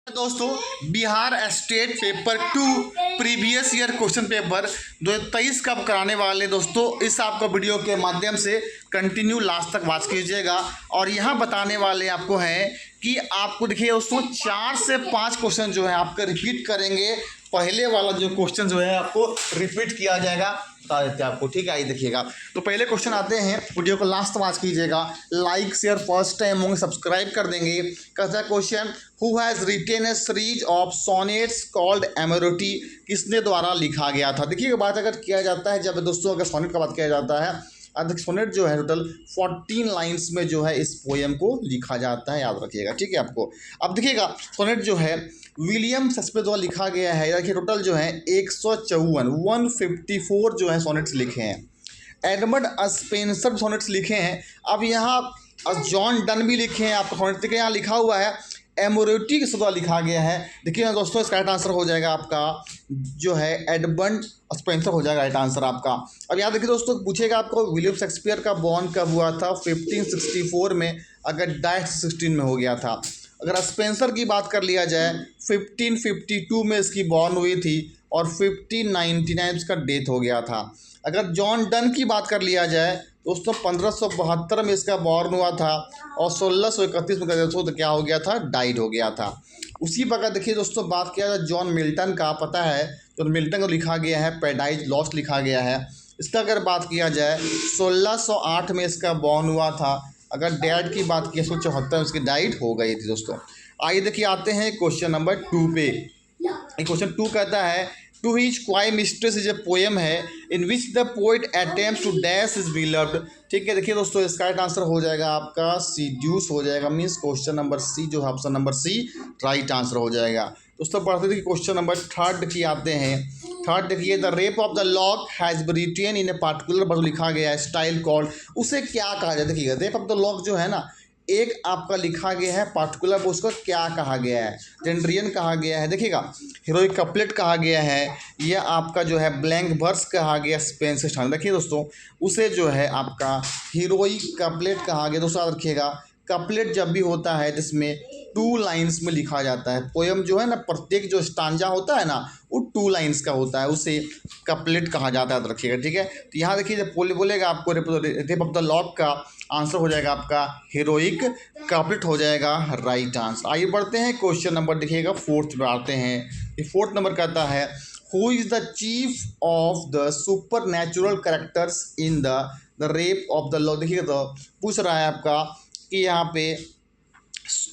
दोस्तों, Bihar state paper 2 previous year question paper 2023 कब कराने वाले दोस्तों, इस आपको वीडियो के माध्यम से कंटिन्यू लास्ट तक वॉच कीजिएगा। और यहाँ बताने वाले आपको हैं कि आपको देखिए दोस्तों 4 से 5 क्वेश्चन जो है आपका रिपीट करेंगे। पहले वाला जो क्वेश्चन जो है आपको रिपीट किया जाएगा, बता देते हैं आपको, ठीक है। आइए देखिएगा, तो पहले क्वेश्चन आते हैं, वीडियो को लास्ट वॉच कीजिएगा। लाइक शेयर फर्स्ट टाइम होंगे सब्सक्राइब कर देंगे। कैसा question, who has written a series of sonnets called Amoretti, किसने द्वारा लिखा गया था। देखिए बात अगर किया जाता है, जब दोस्तों अगर सोनेट का बात किया जाता है, अधिक सोनेट जो है टोटल 14 लाइन्स में जो है इस पोएम को लिखा जाता है, याद रखिएगा, ठीक है आपको। अब देखिएगा सोनेट जो है विलियम शेक्सपियर द्वारा लिखा गया है। देखिए टोटल जो है 154 जो है सोनेट्स लिखे हैं। एडमंड स्पेंसर सोनेट्स लिखे हैं। अब यहाँ जॉन डन भी लिखे हैं। आप सोनेट देखिए यहाँ लिखा हुआ है एमोरिटी के द्वारा लिखा गया है। देखिए दोस्तों इसका राइट आंसर हो जाएगा आपका जो है एडमंड स्पेंसर हो जाएगा राइट आंसर आपका। अब याद देखिए दोस्तों, पूछेगा आपको विलियम शेक्सपियर का बॉर्न कब हुआ था, 1564 में, अगर डाइट 16 में हो गया था। अगर स्पेंसर की बात कर लिया जाए 1552 में इसकी बॉर्न हुई थी और 1599 इसका डेथ हो गया था। अगर जॉन डन की बात कर लिया जाए दोस्तों 1572 में इसका बॉर्न हुआ था और 1631 में तो क्या हो गया था, डाइड हो गया था। उसी प्रकार देखिए दोस्तों बात किया जाए जॉन मिल्टन का, पता है जॉन मिल्टन को लिखा गया है पैराडाइज लॉस्ट लिखा गया है। इसका अगर बात किया जाए 1608 में इसका बॉर्न हुआ था। अगर डैड की बात की 174 में इसकी डाइट हो गई थी दोस्तों। आइए देखिए आते हैं क्वेश्चन नंबर 2 पे। क्वेश्चन 2 कहता है to his coy mistress is a poem है in which the poet attempts to dash is beloved. ठीक है, देखिए दोस्तों इसका राइट आंसर हो जाएगा आपका सीड्यूस हो जाएगा, मीन्स क्वेश्चन नंबर सी जो है option number C right answer हो जाएगा। दोस्तों पढ़ते देखिए क्वेश्चन नंबर 3 की आते हैं। 3 देखिए the rape of the lock has been written in a particular but लिखा गया है स्टाइल कॉल्ड, उसे क्या कहा जाए। देखिएगा रेप ऑफ द लॉक जो है ना, एक आपका लिखा गया है पार्टिकुलर, उसको क्या कहा गया है, जेंड्रियन कहा गया है। देखिएगा हीरोइक कपलेट कहा गया है, यह आपका जो है ब्लैंक वर्स कहा गया स्पेन से स्टाइल। देखिए दोस्तों उसे जो है आपका हीरोइक कपलेट कहा गया। दोस्तों याद रखिएगा कपलेट जब भी होता है जिसमें 2 लाइन्स में लिखा जाता है, पोएम जो है ना प्रत्येक जो स्टांजा होता है ना वो 2 लाइन्स का होता है, उसे कपलेट कहा जाता है, तो रखिएगा, ठीक है। तो यहाँ देखिए जब बोलेगा आपको रेप ऑफ द लॉक का आंसर हो जाएगा आपका हीरोइक कपलेट हो जाएगा राइट आंसर। आइए बढ़ते हैं क्वेश्चन नंबर देखिएगा 4 में आते हैं। ये 4 नंबर कहता है who is the chief of the super natural characters in the rape of the lock. देखिएगा तो पूछ रहा है आपका कि यहाँ पे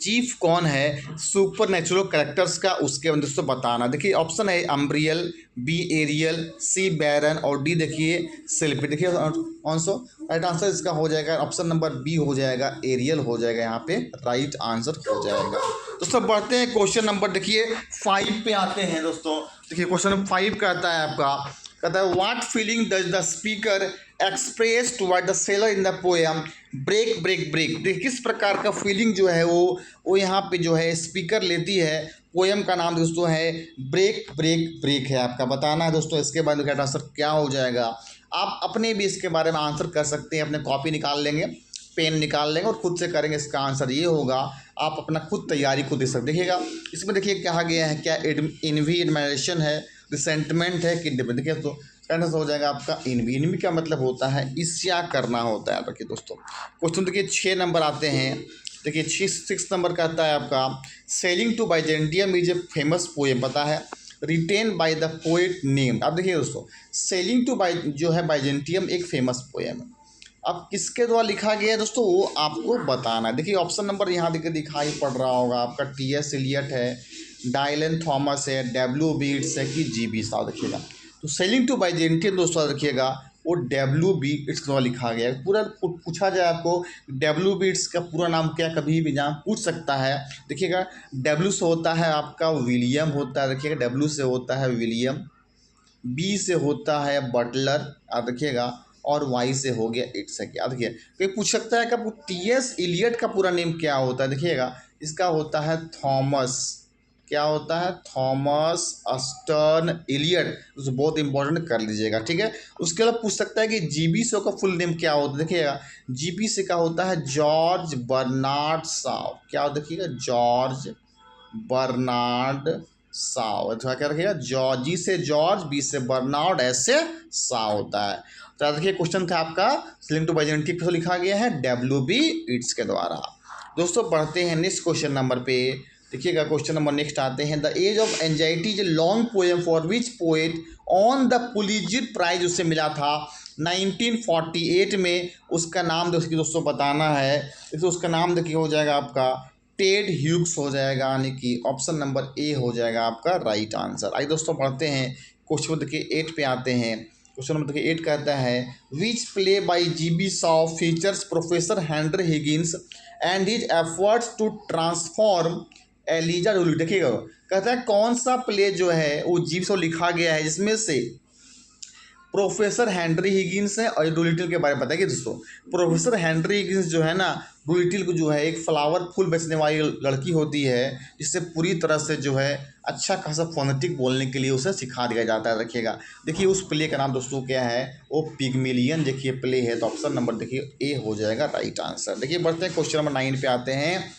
चीफ कौन है सुपर नेचुरल करेक्टर्स का, उसके दोस्तों बताना। देखिए ऑप्शन है अम्ब्रियल, बी एरियल, सी बैरन और डी देखिए सिल्फी। देखिए आंसर राइट आंसर इसका हो जाएगा ऑप्शन नंबर बी हो जाएगा एरियल हो जाएगा, यहाँ पे राइट आंसर हो जाएगा। दोस्तों बढ़ते हैं क्वेश्चन नंबर देखिए 5 पे आते हैं। दोस्तों देखिए क्वेश्चन नंबर 5 कहता है आपका, कहता है what feeling does the speaker express toward the sailor in the poem break break break. देखिए किस प्रकार का फीलिंग जो है वो यहाँ पे जो है स्पीकर लेती है। पोएम का नाम दोस्तों है ब्रेक ब्रेक ब्रेक है, आपका बताना है दोस्तों। इसके बाद का आंसर क्या हो जाएगा, आप अपने भी इसके बारे में आंसर कर सकते हैं, अपने कॉपी निकाल लेंगे, पेन निकाल लेंगे और खुद से करेंगे। इसका आंसर ये होगा, आप अपना खुद तैयारी खुद दे सकते। देखिएगा इसमें देखिए कहा गया है क्या इनवी एडमायरेशन है, रिसेंटमेंट है कि देखिए तो आंसर हो जाएगा आपका इनवी। इनवी का मतलब होता है ईर्ष्या करना होता है। देखिए दोस्तों क्वेश्चन देखिए 6 नंबर आते हैं। देखिए 6 नंबर का आता है आपका sailing to Byzantium is a famous poem, पता है written by the poet name. अब देखिए दोस्तों सेलिंग टू जो है बाइजेंटियम एक फेमस पोएम है। अब किसके द्वारा लिखा गया है दोस्तों वो आपको बताना है। देखिए ऑप्शन नंबर यहाँ देखिए दिखाई पड़ रहा होगा आपका टी.एस. एलियट है, डायलन थॉमस है, डब्ल्यू बीट्स है कि जी.बी. शाह। देखिएगा तो सेलिंग टू बाइजेंटियम दोस्तों देखिएगा वो डब्ल्यू बीट्स द्वारा लिखा गया है। पूरा पूछा जाए आपको डब्ल्यू बीट्स का पूरा नाम क्या, कभी भी जहाँ पूछ सकता है। देखिएगा डब्ल्यू से होता है आपका विलियम होता है, देखिएगा डब्ल्यू से होता है विलियम, बी से होता है बटलर, आप देखिएगा, और वाई से हो गया इट्स है। क्या देखिए कोई पूछ सकता है कि आपको टी.एस. एलियट का पूरा नेम क्या होता है। देखिएगा इसका होता है थॉमस, क्या होता है थॉमस अस्टर्न एलियट, उसे बहुत इंपॉर्टेंट कर लीजिएगा, ठीक है। उसके अलावा पूछ सकता है कि जी.बी. शो का फुल नेम क्या होता है। देखिएगा जी.बी. से का होता है जॉर्ज बर्नार्ड शॉ, क्या देखिएगा जॉर्ज बर्नार्ड शाह। थोड़ा क्या रखिएगा, जॉर्ज, जी से जॉर्ज, बी से बर्नार्ड, एस से शाह होता है। तो देखिए क्वेश्चन था आपका स्लिंग टू बाइजेंटिक किसको लिखा गया है, W.B. ईट्स के द्वारा। दोस्तों बढ़ते हैं नेक्स्ट क्वेश्चन नंबर पे। देखिएगा क्वेश्चन नंबर नेक्स्ट आते हैं, the age of anxiety is a long poem for which poet won the Pulitzer prize उसे मिला था 1948 में। उसका नाम दोस्तों बताना है। देखिए उसका नाम देखिए हो जाएगा आपका टेड ह्यूग्स हो जाएगा, यानी कि ऑप्शन नंबर ए हो जाएगा आपका राइट आंसर। आइए दोस्तों पढ़ते हैं क्वेश्चन देखिए 8 पे आते हैं। क्वेश्चन नंबर देखिए 8 कहता है which play by G.B. Shaw features professor Henry Higgins and his efforts to transform Eliza Doolittle. देखिएगा कहता है कौन सा प्ले जो है वो G.B. शॉ लिखा गया है जिसमें से प्रोफेसर हेनरी हिगिंस है और डोलिटल के बारे में बताइए दोस्तों। प्रोफेसर हेनरी हिगिंस जो है ना, डोलिटल को जो है एक फ्लावर फूल बेचने वाली लड़की होती है, जिससे पूरी तरह से जो है अच्छा खासा फोनेटिक बोलने के लिए उसे सिखा दिया जाता है। रखिएगा देखिए उस प्ले का नाम दोस्तों क्या है, वो पिग्मेलियन देखिए प्ले है। तो ऑप्शन नंबर देखिए ए हो जाएगा राइट आंसर। देखिए बढ़ते हैं क्वेश्चन नंबर 9 पे आते हैं।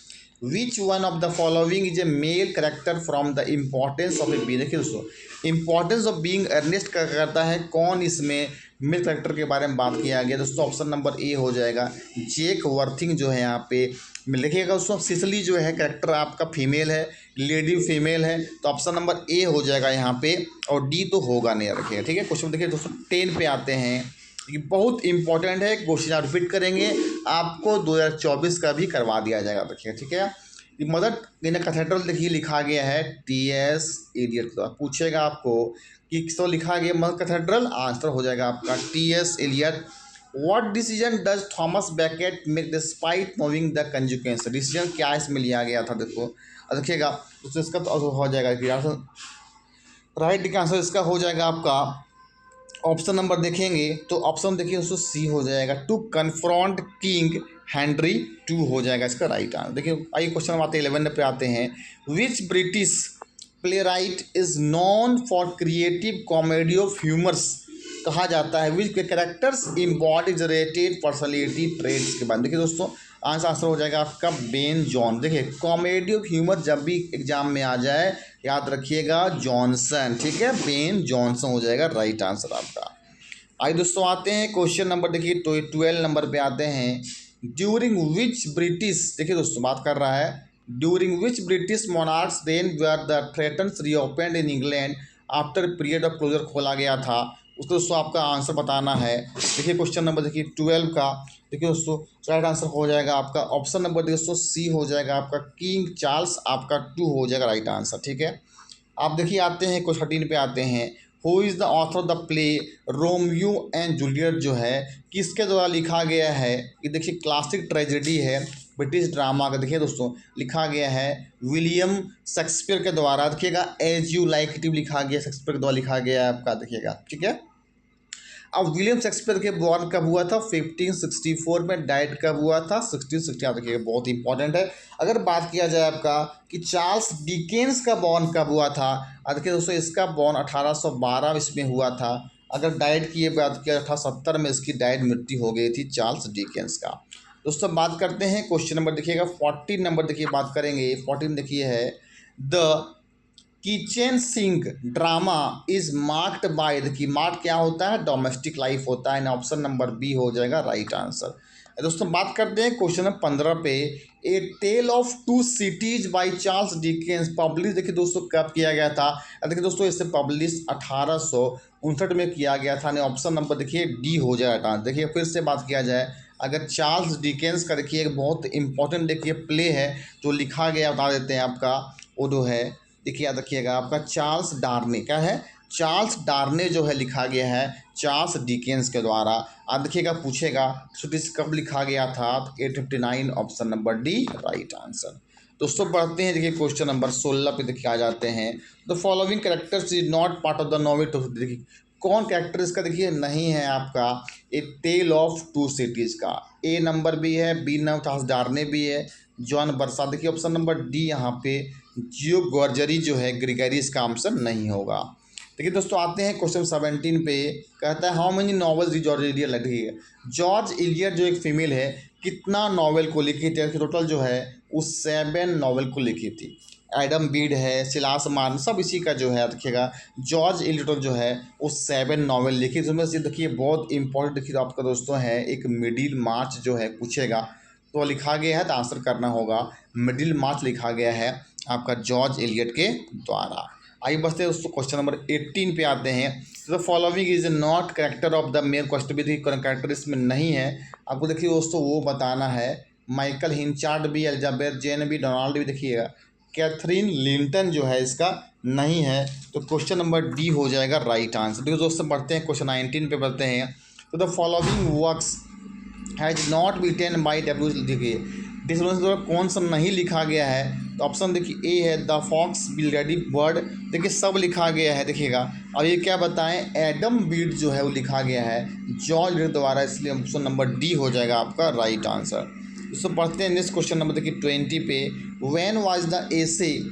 Which one of the following is a male character from the importance of a B. देखिए दोस्तों इंपॉर्टेंस ऑफ बीइंग अर्नेस्ट का करता है कौन, इसमें मेल करेक्टर के बारे में बात किया गया। दोस्तों ऑप्शन नंबर ए हो जाएगा जेक वर्थिंग जो है यहाँ पे। देखिएगा दोस्तों सिसली जो है करेक्टर आपका फीमेल है, लेडी फीमेल है, तो ऑप्शन नंबर ए हो जाएगा यहाँ पे, और डी तो होगा नहीं। रखिएगा ठीक है। क्वेश्चन देखिए दोस्तों 10 पे आते हैं। ये बहुत इंपॉर्टेंट है, क्वेश्चन आप रिपीट करेंगे, आपको 2024 का भी करवा दिया जाएगा। देखिए ठीक है। मदर इन कैथेड्रल देखिए लिखा गया है T.S. एलियट। पूछेगा आपको कि किसको लिखा गया मदर कैथेड्रल, आंसर हो जाएगा आपका T.S. Eliot. What decision does Thomas Becket make despite moving the कंजुगेंस। डिसीजन क्या इसमें लिया गया था, देखो देखिएगा तो इसका तो हो जाएगा राइट आंसर इसका हो जाएगा आपका ऑप्शन नंबर देखेंगे तो ऑप्शन देखिए दोस्तों सी हो जाएगा, टू कन्फ्रंट किंग हेनरी 2 हो जाएगा इसका राइट आंसर। देखिए आइए क्वेश्चन नंबर 11 पे आते हैं। Which British playwright is known for creative comedy of humours कहा जाता है which characters embody generated personality traits के बाद। देखिए दोस्तों आंसर हो जाएगा आपका बेन जॉन। देखिए कॉमेडी ऑफ ह्यूमर जब भी एग्जाम में आ जाए याद रखिएगा जॉनसन, ठीक है, बेन जॉनसन हो जाएगा राइट आंसर आपका। आइए दोस्तों आते हैं क्वेश्चन नंबर देखिए 12 नंबर पे आते हैं। ड्यूरिंग विच ब्रिटिश, देखिए दोस्तों बात कर रहा है during which British monarchs reign were the theatres reopened in England after period of closure खोला गया था, उसको दोस्तों आपका आंसर बताना है। देखिए क्वेश्चन नंबर देखिए 12 का देखिए दोस्तों राइट आंसर हो जाएगा आपका ऑप्शन नंबर देखिए दोस्तों सी हो जाएगा आपका किंग चार्ल्स आपका 2 हो जाएगा राइट आंसर। ठीक है। आप देखिए आते हैं क्वेश्चन 13 पे आते हैं। Who is the author of the play Romeo and Juliet जो है किसके द्वारा लिखा गया है। ये देखिए क्लासिक ट्रेजेडी है ब्रिटिश ड्रामा का, देखिए दोस्तों लिखा गया है विलियम शेक्सपियर के द्वारा। देखिएगा एज यू लाइक इट लिखा गया शेक्सपियर के द्वारा लिखा गया है आपका, देखिएगा ठीक है। अब विलियम शेक्सपियर के बॉर्न कब हुआ था 1564 में, डाइट कब हुआ था 1660। देखिएगा बहुत इंपॉर्टेंट है। अगर बात किया जाए आपका कि चार्ल्स डिकेंस का बॉर्न कब हुआ था, देखिए दोस्तों इसका बॉर्न 1812 इसमें हुआ था। अगर डाइट की बात किया 1870 में इसकी डाइट मृत्यु हो गई थी चार्ल्स डिकेंस का। दोस्तों बात करते हैं क्वेश्चन नंबर देखिएगा 14 नंबर देखिए बात करेंगे। 14 देखिए है the kitchen sink drama is marked by, देखिए मार्क क्या होता है डोमेस्टिक लाइफ होता है। ऑप्शन नंबर बी हो जाएगा राइट आंसर। दोस्तों बात करते हैं क्वेश्चन नंबर 15 पे। A tale of two cities by Charles Dickens publish, देखिए दोस्तों कब किया गया था, देखिए दोस्तों इसे पब्लिश 1859 में किया गया था। ऑप्शन नंबर देखिए डी हो जाएगा। देखिए फिर से बात किया जाए अगर चार्ल्स डिकेंस का देखिए एक बहुत इंपॉर्टेंट देखिए प्ले है जो लिखा गया, बता देते हैं आपका वो जो है देखिए याद रखिएगा आपका चार्ल्स डार्ने, क्या है चार्ल्स डार्ने जो है लिखा गया है चार्ल्स डिकेंस के द्वारा। आप देखिएगा पूछेगा सुटिस कब लिखा गया था 859 option number D right answer. दोस्तों बढ़ते हैं देखिए क्वेश्चन नंबर 16 पे देखिए आ जाते हैं। The following characters is not part of the novel. तो देखिए कौन कैरेक्टर इसका देखिए नहीं है आपका ए टेल ऑफ टू सिटीज़ का। ए नंबर भी है, बी नंबर चार्ल्स डार्ने भी है, जॉन बरसा। देखिए ऑप्शन नंबर डी यहाँ पे जियो गॉर्जरी जो है ग्रिगरी इसका आंसर नहीं होगा। देखिए दोस्तों आते हैं क्वेश्चन 17 पे। कहता है how many novels D George Eliot लिखी। जॉर्ज इलियट जो एक फीमेल है कितना नॉवेल को लिखी थी, टोटल जो है वो 7 नॉवेल को लिखी थी। एडम बीड है, सिलास मान, सब इसी का जो है देखिएगा। जॉर्ज एलियट जो है वो 7 नॉवेल लिखी, जिसमें से देखिए बहुत इंपॉर्टेंट देखिए आपका दोस्तों है एक मिडिल मार्च जो है पूछेगा तो लिखा गया है, तो आंसर करना होगा मिडिल मार्च लिखा गया है आपका जॉर्ज एलियट के द्वारा। आइए बढ़ते हैं दोस्तों क्वेश्चन नंबर 18 पे आते हैं। The following is not character of the main question भी देखिए करेक्टर इसमें नहीं है, आपको देखिए दोस्तों वो बताना है। माइकल हिंचार्ड भी, एलिजाबेथ जेन भी, डोनाल्ड भी देखिएगा, कैथरीन लिंटन जो है इसका नहीं है, तो क्वेश्चन नंबर डी हो जाएगा राइट आंसर। देखिए दोस्तों बढ़ते हैं क्वेश्चन 19 पे बढ़ते हैं। तो the following works has not beaten by W, देखिए डिस्क्रिप्शन द्वारा कौन सा नहीं लिखा गया है, तो ऑप्शन देखिए ए है the fox bill ready bird, देखिए सब लिखा गया है देखिएगा। अब ये क्या बताएं, एडम बीड जो है वो लिखा गया है जॉर्ज द्वारा, इसलिए ऑप्शन नंबर डी हो जाएगा आपका राइट आंसर। इसको पढ़ते हैं नेक्स्ट क्वेश्चन नंबर देखिए 20 पे। When was the essay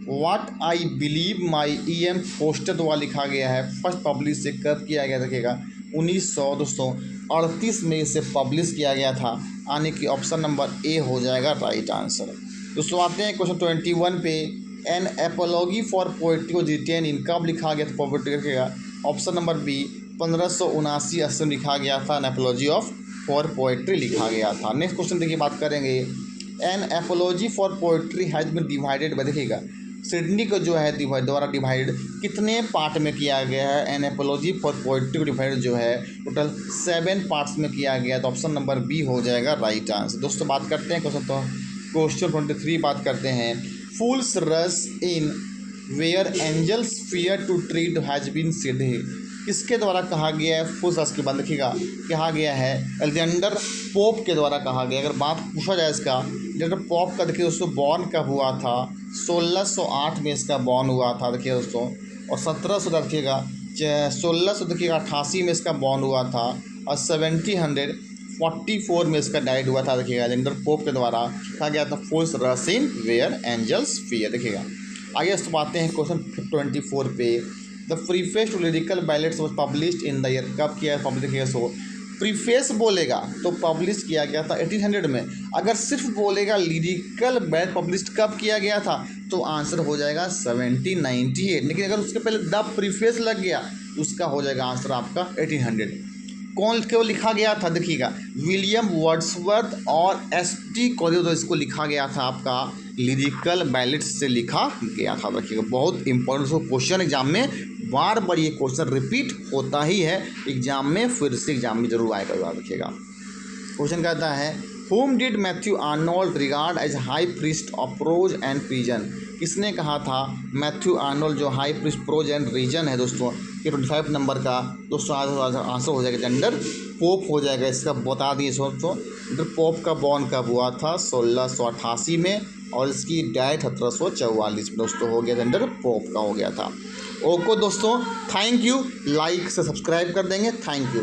what I believe my E M. Forster द्वारा लिखा गया है, फर्स्ट पब्लिश से कब किया गया देखिएगा 1938 में इसे पब्लिश किया गया था, यानी कि ऑप्शन नंबर ए हो जाएगा राइट आंसर। दोस्तों आते हैं क्वेश्चन 21 पे। एन एपोलॉगी फॉर पोइट्री को रिटेन इन कब लिखा गया था पोइट्री का, ऑप्शन नंबर बी 1579 में लिखा गया था, an apology of for poetry लिखा गया था। नेक्स्ट क्वेश्चन देखिए बात करेंगे। An apology for poetry has been divided, देखिएगा सिडनी को जो है द्वारा डिवाइडेड कितने पार्ट में किया गया है, एन एपोलॉजी फॉर पोइट्री को डिवाइडेड जो है टोटल 7 पार्ट्स में किया गया, तो ऑप्शन नंबर बी हो जाएगा राइट आंसर। दोस्तों बात करते हैं क्वेश्चन 23 बात करते हैं। Fools rush in where angels fear to tread has been said, किसके द्वारा कहा गया है फूल्स रश के बाद देखिएगा, कहा गया है अलेक्जेंडर पोप के द्वारा कहा गया। अगर बात पूछा जाए इसका, अलेक्जेंडर पोप का देखिए दोस्तों बॉर्न कब हुआ था, 1608 में इसका बॉर्न हुआ था देखिए दोस्तों, और 1700 देखिएगा 1688 में इसका बॉर्न हुआ था, और 1744 में इसका डाइड हुआ था देखिएगा। अलेक्जेंडर पोप के द्वारा कहा गया था fools rush in where angels fear देखिएगा। आगे दोस्तों बातें हैं क्वेश्चन 24 पे। The preface to lyrical ballads was published in the year, कब किया है पब्लिश किया, सो प्रीफेस बोलेगा तो पब्लिश किया गया था 1800 में। अगर सिर्फ बोलेगा लिरिकल बैलेट पब्लिश कब किया गया था, तो आंसर हो जाएगा 1798, लेकिन अगर उसके पहले द प्रीफेस लग गया तो उसका हो जाएगा आंसर आपका 1800। कौन क्यों लिखा गया था देखिएगा, विलियम वर्ड्सवर्थ और एस.टी. कॉलेज, इसको लिखा गया था आपका लिरिकल बैलेट्स से लिखा गया था देखिएगा। बहुत इंपॉर्टेंट क्वेश्चन एग्जाम में बार बार ये क्वेश्चन रिपीट होता ही है एग्जाम में, फिर से एग्जाम में जरूर आएगा देखिएगा। क्वेश्चन कहता है whom did Matthew Arnold regard as high priest of prose and reason, किसने कहा था मैथ्यू आर्नोल्ड जो high priest prose and reason है दोस्तों, ये 25 नंबर का दोस्तों आंसर हो जाएगा जेंडर पोप हो जाएगा। इसका बता दिए दोस्तों, जेंडर पोप का बॉर्न कब हुआ था 1688 में, और इसकी डेथ 1744 में दोस्तों हो गया, जेंडर पोप का हो गया था। ओके दोस्तों, थैंक यू, लाइक से सब्सक्राइब कर देंगे, थैंक यू।